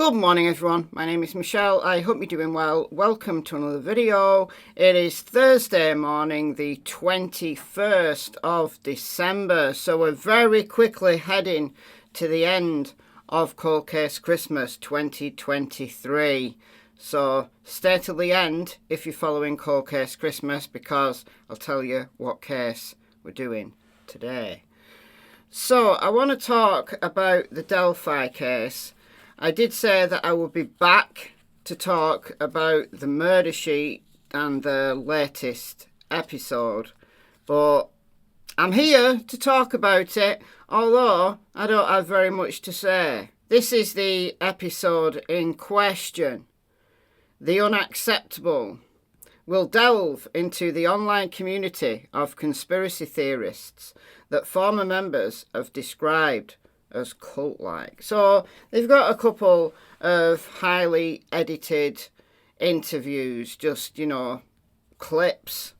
Good morning everyone, my name is Michelle, I hope you're doing well. Welcome to another video. It is Thursday morning, the 21st of December, so we're very quickly heading to the end of Cold Case Christmas 2023. So stay till the end if you're following Cold Case Christmas, because I'll tell you what case we're doing today. So I want to talk about the Delphi case. I did say that I would be back to talk about the murder sheet and the latest episode, but I'm here to talk about it, although I don't have very much to say. This is the episode in question. The Unacceptable will delve into the online community of conspiracy theorists that former members have described as cult-like. So they've got a couple of highly edited interviews, just, clips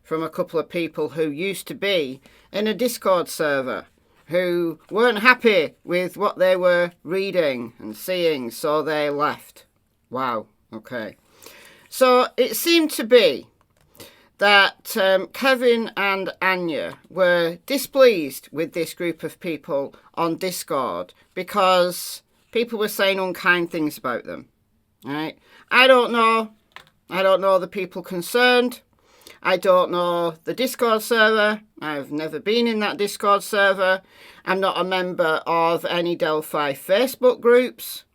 from a couple of people who used to be in a Discord server, who weren't happy with what they were reading and seeing, so they left. Wow, okay. So it seemed to be that Kevin and Anya were displeased with this group of people on Discord because people were saying unkind things about them. Right? I don't know the people concerned. I don't know the Discord server. I've never been in that Discord server. I'm not a member of any Delphi Facebook groups.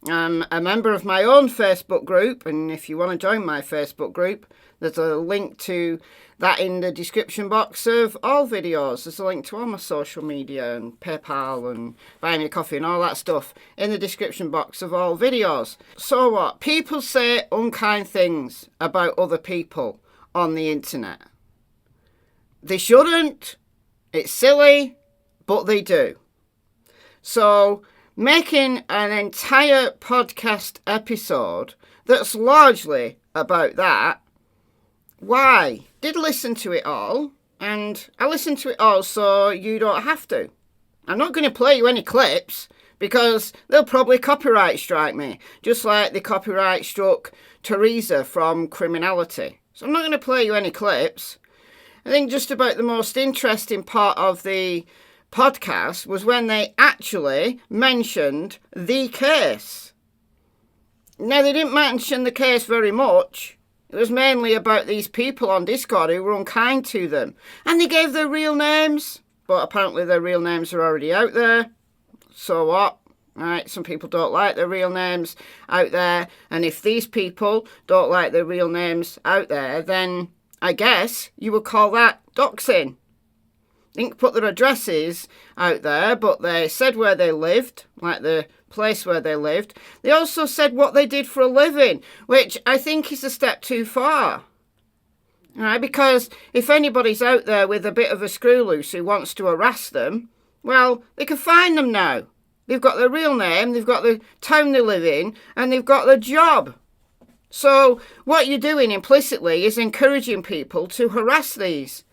I'm a member of my own Facebook group, and if you want to join my Facebook group, there's a link to that in the description box of all videos. There's a link to all my social media and PayPal and Buy Me a Coffee and all that stuff in the description box of all videos. So what? People say unkind things about other people on the internet. They shouldn't. It's silly, but they do. So making an entire podcast episode that's largely about that. Why? Did listen to it all, and I listened to it all so you don't have to. I'm not going to play you any clips because they'll probably copyright strike me, just like they copyright struck Teresa from Criminality. So I'm not going to play you any clips. I think just about the most interesting part of the podcast was when they actually mentioned the case. Now, they didn't mention the case very much. It was mainly about these people on Discord who were unkind to them. And they gave their real names, but apparently their real names are already out there. So what? Right, some people don't like their real names out there. And if these people don't like their real names out there, then I guess you would call that doxing. Didn't put their addresses out there, but they said where they lived, like the place where they lived. They also said what they did for a living, which I think is a step too far. All right, because if anybody's out there with a bit of a screw loose who wants to harass them, well, they can find them now. They've got their real name, they've got the town they live in, and they've got their job. So what you're doing implicitly is encouraging people to harass these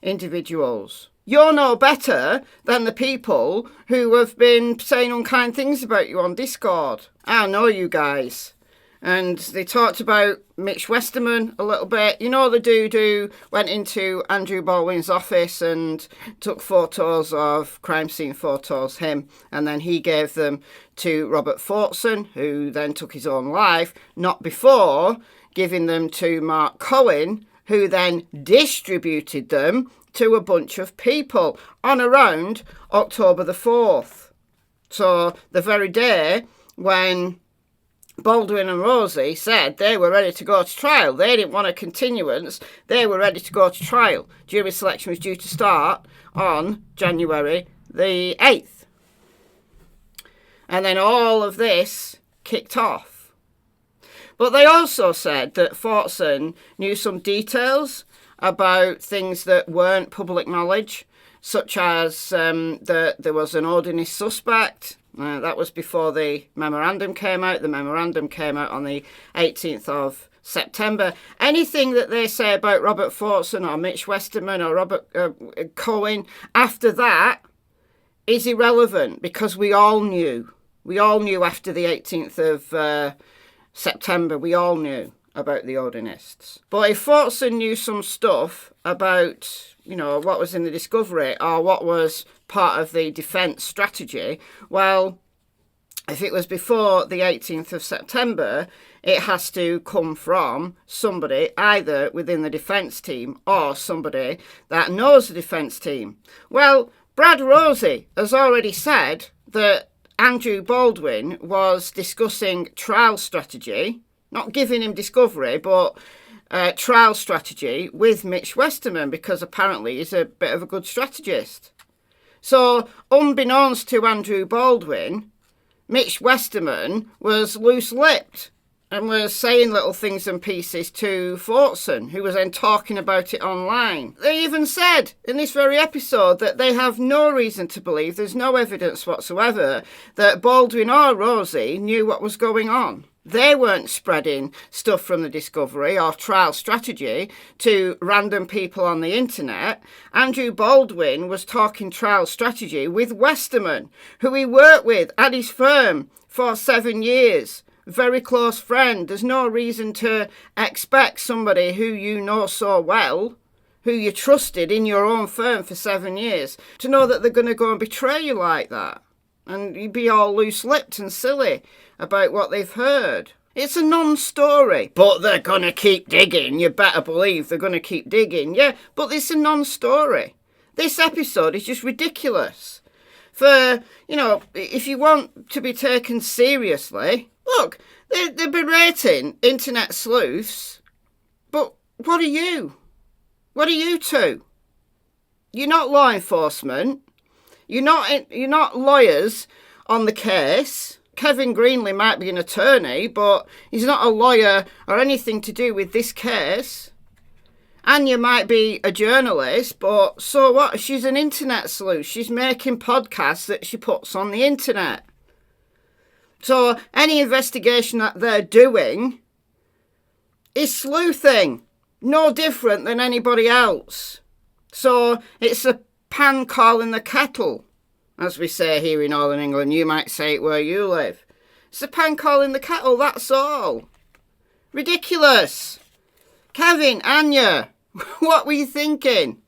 individuals. You're no better than the people who have been saying unkind things about you on Discord. I know you guys. And they talked about Mitch Westerman a little bit. You know the dude who went into Andrew Baldwin's office and took photos of crime scene photos, him, and then he gave them to Robert Fortson, who then took his own life, not before giving them to Mark Cohen, who then distributed them to a bunch of people on around October the 4th. So the very day when Baldwin and Rosie said they were ready to go to trial, they didn't want a continuance, they were ready to go to trial. Jury selection was due to start on January the 8th. And then all of this kicked off. But they also said that Fortson knew some details about things that weren't public knowledge, such as that there was an ordinary suspect. That was before the memorandum came out. The memorandum came out on the 18th of September. Anything that they say about Robert Fortson or Mitch Westerman or Robert Cohen after that is irrelevant, because we all knew We all knew after the 18th of September, we all knew about the Odinists. But if Fortson knew some stuff about, what was in the discovery or what was part of the defence strategy, well, if it was before the 18th of September, it has to come from somebody either within the defence team or somebody that knows the defence team. Well, Brad Rosie has already said that Andrew Baldwin was discussing trial strategy, not giving him discovery, but trial strategy with Mitch Westerman, because apparently he's a bit of a good strategist. So, unbeknownst to Andrew Baldwin, Mitch Westerman was loose-lipped and was saying little things and pieces to Fortson, who was then talking about it online. They even said in this very episode that they have no reason to believe, there's no evidence whatsoever, that Baldwin or Rosie knew what was going on. They weren't spreading stuff from the discovery or trial strategy to random people on the internet. Andrew Baldwin was talking trial strategy with Westerman, who he worked with at his firm for 7 years. Very close friend. There's no reason to expect somebody who you know so well, who you trusted in your own firm for 7 years, to know that they're going to go and betray you like that. And you'd be all loose-lipped and silly about what they've heard. It's a non-story. But they're going to keep digging. You better believe they're going to keep digging. Yeah, but it's a non-story. This episode is just ridiculous. For, if you want to be taken seriously, look, they're berating internet sleuths. But what are you? What are you two? You're not law enforcement. You're not lawyers on the case. Kevin Greenley might be an attorney, but he's not a lawyer or anything to do with this case. Anya might be a journalist, but so what? She's an internet sleuth. She's making podcasts that she puts on the internet. So any investigation that they're doing is sleuthing. No different than anybody else. So it's a pan calling the kettle, as we say here in Northern England. You might say it where you live. It's a pan calling the kettle, that's all. Ridiculous. Kevin, Anya, what were you thinking?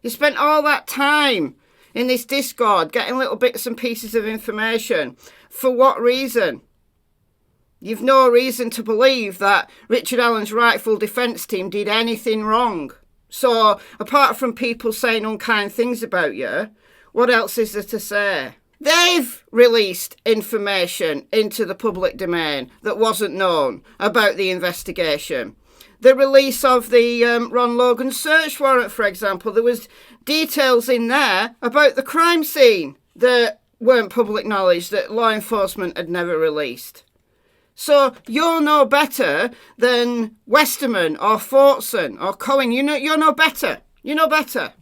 You spent all that time in this Discord getting little bits and pieces of information. For what reason? You've no reason to believe that Richard Allen's rightful defence team did anything wrong. So, apart from people saying unkind things about you, what else is there to say? They've released information into the public domain that wasn't known about the investigation. The release of the Ron Logan search warrant, for example, there was details in there about the crime scene that weren't public knowledge, that law enforcement had never released. So you're no better than Westerman or Fortson or Cohen. You're no better. You're no better.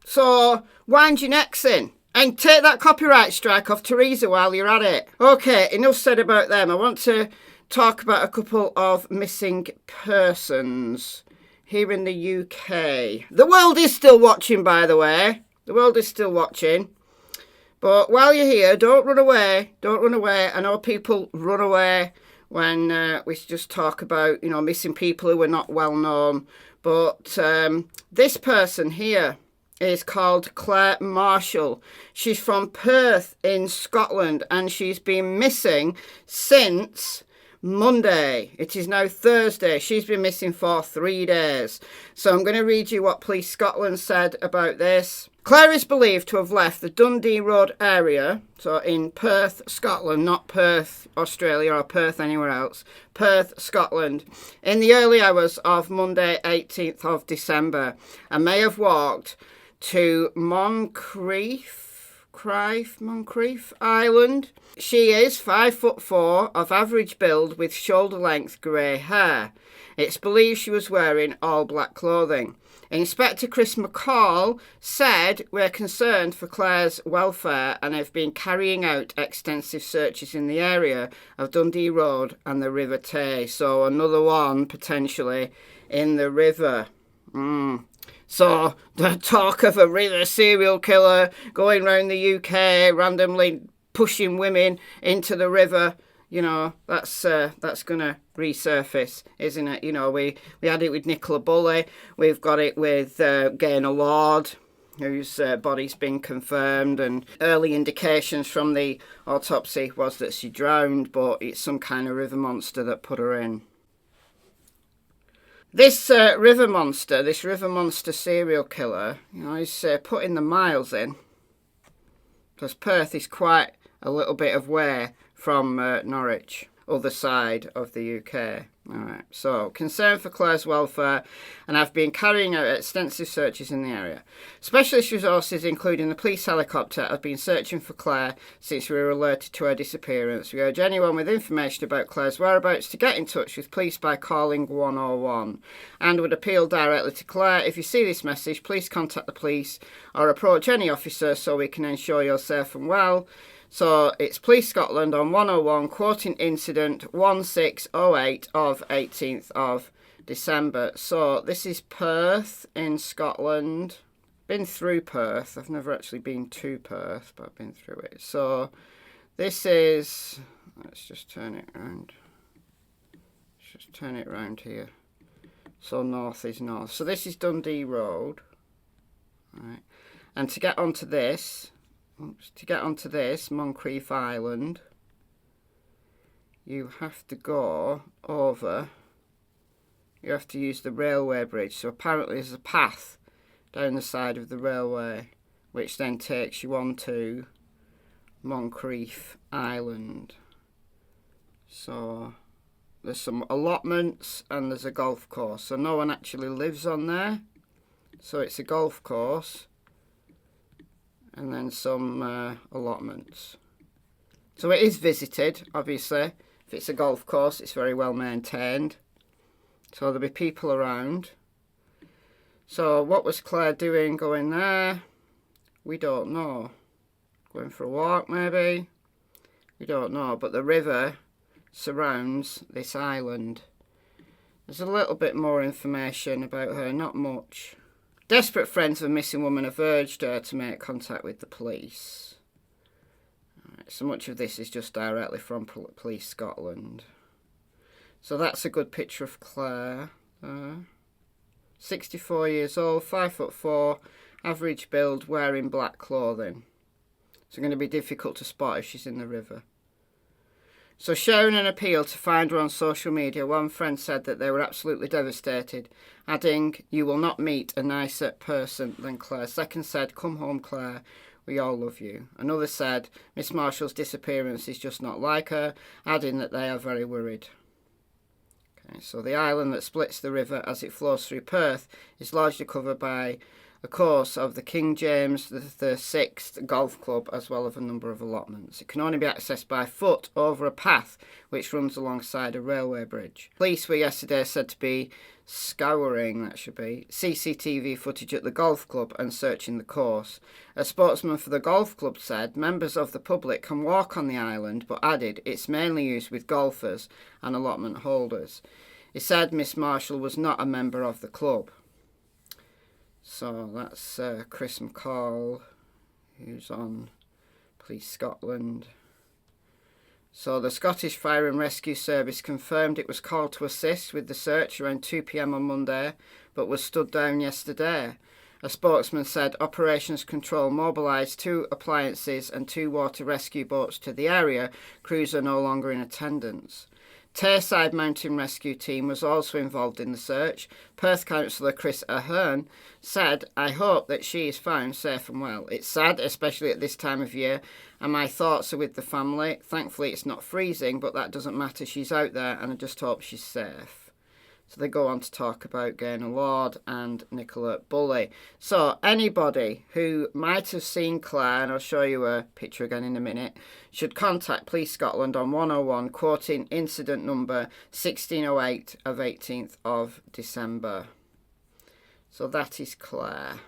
So wind your necks in and take that copyright strike off Teresa while you're at it. Okay, enough said about them. I want to talk about a couple of missing persons here in the UK. The world is still watching, by the way. The world is still watching. But while you're here, don't run away. Don't run away. I know people run away when we just talk about, missing people who are not well known. But this person here is called Clare Marshall. She's from Perth in Scotland, and she's been missing since Monday. It is now Thursday. She's been missing for 3 days. So I'm going to read you what Police Scotland said about this. Clare is believed to have left the Dundee Road area, so in Perth, Scotland, not Perth, Australia, or Perth anywhere else, Perth, Scotland, in the early hours of Monday, 18th of December, and may have walked to Moncrieff Island. She is 5'4", of average build with shoulder-length grey hair. It's believed she was wearing all black clothing. Inspector Chris McCall said, "We're concerned for Clare's welfare and have been carrying out extensive searches in the area of Dundee Road and the River Tay." So another one potentially in the river. So the talk of a river serial killer going round the UK, randomly pushing women into the river, you know, that's going to resurface, isn't it? You know, we had it with Nicola Bulley. We've got it with Gaynor Lord, whose body's been confirmed, and early indications from the autopsy was that she drowned, but it's some kind of river monster that put her in. This river monster serial killer, you know, he's putting the miles in, because Perth is quite a little bit of way from Norwich, other side of the UK. All right. So, concern for Clare's welfare, and I've been carrying out extensive searches in the area. Specialist resources, including the police helicopter, have been searching for Clare since we were alerted to her disappearance. We urge anyone with information about Clare's whereabouts to get in touch with police by calling 101, and would appeal directly to Clare. If you see this message, please contact the police or approach any officer so we can ensure you're safe and well. So it's Police Scotland on 101, quoting incident 1608 of 18th of December. So this is Perth in Scotland. Been through Perth. I've never actually been to Perth, but I've been through it. So this is, let's just turn it around. Let's just turn it around here. So north is north. So this is Dundee Road. All right. And to get onto this, Moncrief Island, you have to go over, you have to use the railway bridge. So apparently there's a path down the side of the railway, which then takes you on to Moncrief Island. So there's some allotments and there's a golf course. So no one actually lives on there. So it's a golf course. And then some allotments. So it is visited, obviously. If it's a golf course, it's very well maintained. So there'll be people around. So what was Clare doing going there? We don't know. Going for a walk, maybe? We don't know. But the river surrounds this island. There's a little bit more information about her, not much. Desperate friends of a missing woman have urged her to make contact with the police. Right, so much of this is just directly from Police Scotland. So that's a good picture of Clare. 64 years old, 5'4", average build, wearing black clothing. It's going to be difficult to spot if she's in the river. So sharing an appeal to find her on social media, one friend said that they were absolutely devastated, adding, "You will not meet a nicer person than Clare." Second said, "Come home, Clare, we all love you." Another said, "Miss Marshall's disappearance is just not like her," adding that they are very worried. Okay, so the island that splits the river as it flows through Perth is largely covered by the course of the King James the 6th Golf Club, as well as a number of allotments. It can only be accessed by foot over a path which runs alongside a railway bridge. Police were yesterday said to be scouring, that should be, CCTV footage at the golf club and searching the course. A spokesman for the golf club said members of the public can walk on the island, but added it's mainly used with golfers and allotment holders. He said Miss Marshall was not a member of the club. So that's Chris McCall, who's on Police Scotland. So the Scottish Fire and Rescue Service confirmed it was called to assist with the search around 2 p.m. on Monday, but was stood down yesterday. A spokesman said Operations Control mobilised 2 appliances and 2 water rescue boats to the area. Crews are no longer in attendance. Tayside Mountain Rescue Team was also involved in the search. Perth Councillor Chris Ahern said, "I hope that she is found safe and well. It's sad, especially at this time of year, and my thoughts are with the family. Thankfully it's not freezing, but that doesn't matter. She's out there and I just hope she's safe." So they go on to talk about Gaynor Lord and Nicola Bulley. So anybody who might have seen Clare, and I'll show you a picture again in a minute, should contact Police Scotland on 101, quoting incident number 1608 of 18th of December. So that is Clare.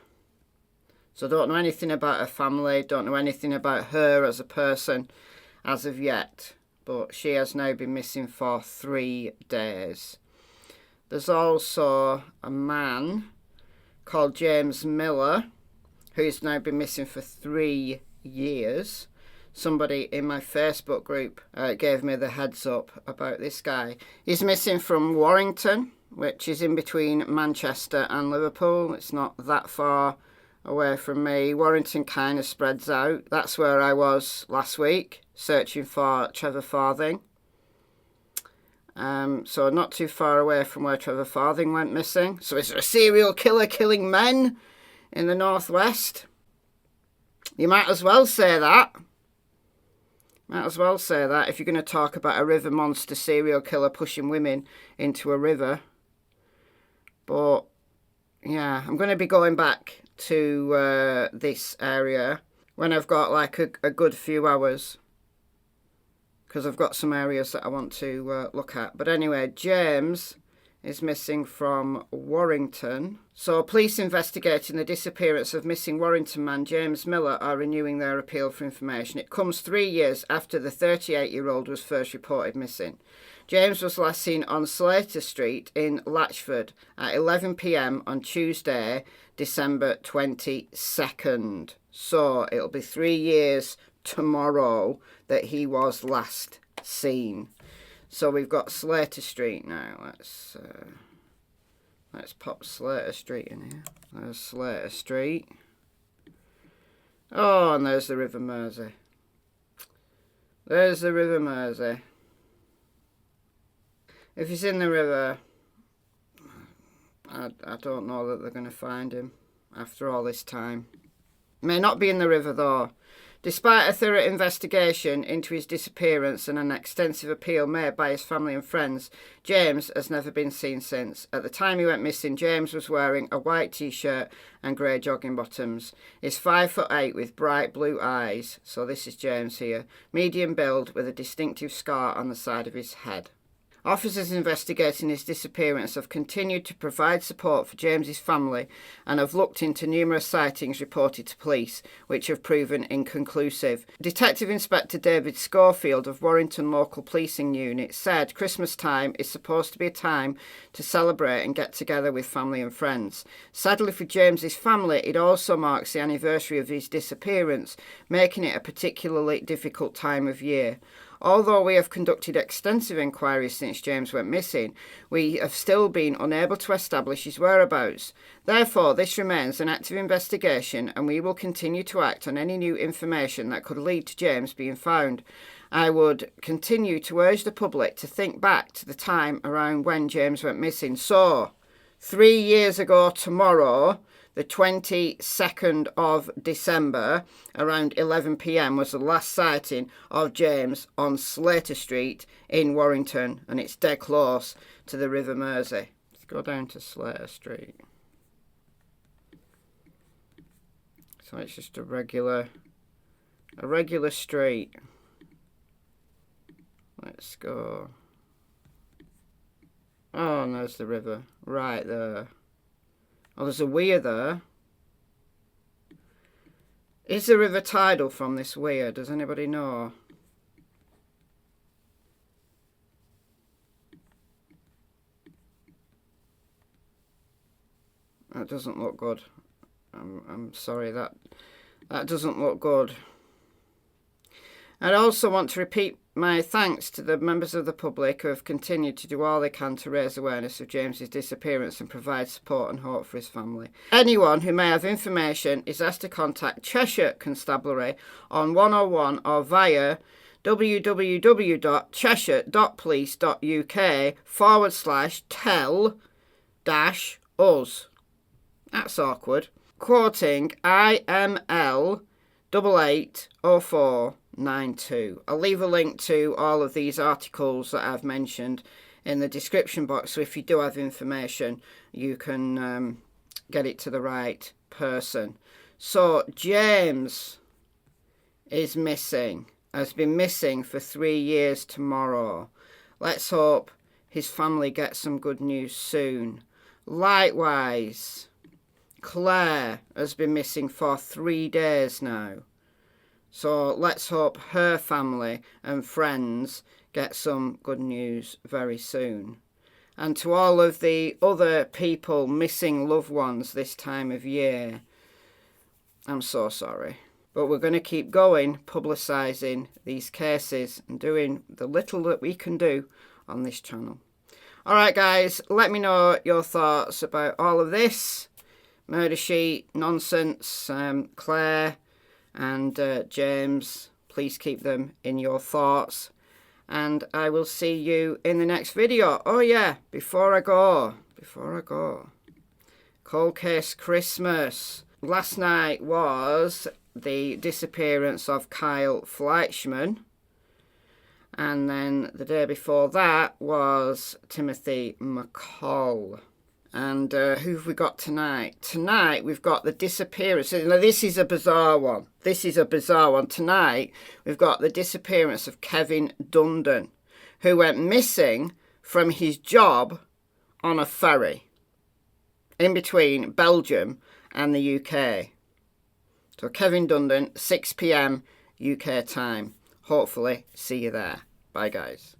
So don't know anything about her family, don't know anything about her as a person as of yet, but she has now been missing for 3 days. There's also a man called James Miller who's now been missing for 3 years. somebody in my Facebook group gave me the heads up about this guy. He's missing from Warrington, which is in between Manchester and Liverpool. It's not that far away from me. Warrington kind of spreads out. That's where I was last week, searching for Trevor Farthing. So not too far away from where Trevor Farthing went missing. So is there a serial killer killing men in the northwest? You might as well say that. Might as well say that if you're going to talk about a river monster serial killer pushing women into a river. But yeah, I'm going to be going back to this area when I've got like a good few hours, because I've got some areas that I want to look at. But anyway, James is missing from Warrington. So police investigating the disappearance of missing Warrington man James Miller are renewing their appeal for information. It comes 3 years after the 38-year-old was first reported missing. James was last seen on Slater Street in Latchford at 11 p.m. on Tuesday, December 22nd. So it'll be 3 years tomorrow that he was last seen. So we've got Slater Street now. Let's pop Slater Street in here. There's Slater Street. Oh, and there's the River Mersey. There's the River Mersey. If he's in the river, I don't know that they're going to find him after all this time. May not be in the river though. Despite a thorough investigation into his disappearance and an extensive appeal made by his family and friends, James has never been seen since. At the time he went missing, James was wearing a white t-shirt and grey jogging bottoms. He's 5'8" with bright blue eyes, so this is James here, medium build with a distinctive scar on the side of his head. Officers investigating his disappearance have continued to provide support for James's family and have looked into numerous sightings reported to police, which have proven inconclusive. Detective Inspector David Schofield of Warrington Local Policing Unit said Christmas time is supposed to be a time to celebrate and get together with family and friends. Sadly for James's family, it also marks the anniversary of his disappearance, making it a particularly difficult time of year. Although we have conducted extensive inquiries since James went missing, we have still been unable to establish his whereabouts. Therefore, this remains an active investigation and we will continue to act on any new information that could lead to James being found. I would continue to urge the public to think back to the time around when James went missing. So, 3 years ago tomorrow, the 22nd of December, around 11 p.m, was the last sighting of James on Slater Street in Warrington, and it's dead close to the River Mersey. Let's go down to Slater Street. So it's just a regular street. Let's go. Oh, and there's the river right there. Oh, there's a weir there. Is the river tidal from this weir? Does anybody know? That doesn't look good. I'm sorry, that doesn't look good. I'd also want to repeat my thanks to the members of the public who have continued to do all they can to raise awareness of James's disappearance and provide support and hope for his family. Anyone who may have information is asked to contact Cheshire Constabulary on 101 or via www.cheshire.police.uk/tell-us. That's awkward. Quoting IML 880492. I'll leave a link to all of these articles that I've mentioned in the description box, so if you do have information you can get it to the right person. So James is missing, has been missing for 3 years tomorrow. Let's hope his family gets some good news soon. Likewise, Claire has been missing for 3 days now. So let's hope her family and friends get some good news very soon. And to all of the other people missing loved ones this time of year, I'm so sorry. But we're going to keep going, publicising these cases and doing the little that we can do on this channel. Alright guys, let me know your thoughts about all of this. Murder sheet, nonsense, Claire and James. Please keep them in your thoughts. And I will see you in the next video. Oh yeah, before I go. Cold Case Christmas. Last night was the disappearance of Kyle Fleischman. And then the day before that was Timothy McCall. And who have we got tonight? Tonight we've got the disappearance. Now this is a bizarre one. Tonight we've got the disappearance of Kevin Dundon, who went missing from his job on a ferry in between Belgium and the UK. So Kevin Dundon, 6 p.m. UK time. Hopefully see you there. Bye guys.